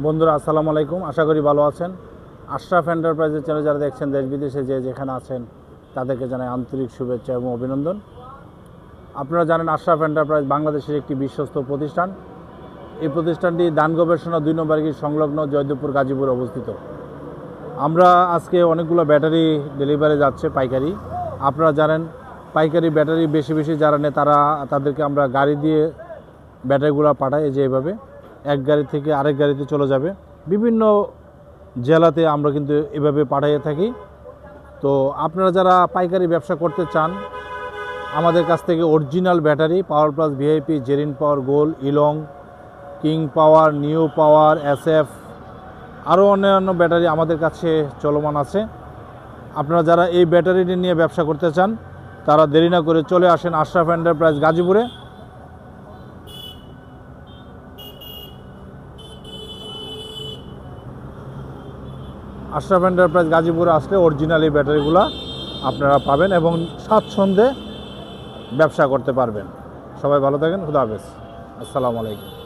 বন্ধুরা আসসালামু আলাইকুম, আশা করি ভালো আছেন। আশরাফ এন্টারপ্রাইজের চ্যানেল যারা দেখছেন দেশ বিদেশে যেখানে আছেন তাদেরকে জানাই আন্তরিক শুভেচ্ছা এবং অভিনন্দন। আপনারা জানেন আশরাফ এন্টারপ্রাইজ বাংলাদেশের একটি বিশ্বস্ত প্রতিষ্ঠান। এই প্রতিষ্ঠানটি দান গবেষণা 2 নম্বর গেট সংলগ্ন জয়দেবপুর গাজীপুরে অবস্থিত। আমরা আজকে অনেকগুলো ব্যাটারি ডেলিভারি যাচ্ছে পাইকারি। আপনারা জানেন পাইকারি ব্যাটারি বেশি যারা নেয় তাদেরকে আমরা গাড়ি দিয়ে ব্যাটারিগুলো পাঠাই। এই যে এভাবে এক গাড়ি থেকে আরেক গাড়িতে চলে যাবে। বিভিন্ন জেলাতে আমরা কিন্তু এভাবে পাঠিয়ে থাকি। তো আপনারা যারা পাইকারি ব্যবসা করতে চান আমাদের কাছ থেকে original battery power plus VIP, জেরিন পাওয়ার, গোল্ড, ইলং, king power, new power, SF আরও অন্যান্য ব্যাটারি আমাদের কাছে চলমান আছে। আপনারা যারা এই ব্যাটারিটি নিয়ে ব্যবসা করতে চান তারা দেরি না করে চলে আসেন আশরাফ এন্টারপ্রাইজ গাজীপুরে। আশরাফ এন্টারপ্রাইজ গাজীপুরে আসলে অরিজিনাল এই ব্যাটারিগুলো আপনারা পাবেন এবং স্বাচ্ছন্দ্যে ব্যবসা করতে পারবেন। সবাই ভালো থাকেন, খুদা হাফেজ, আসসালামু আলাইকুম।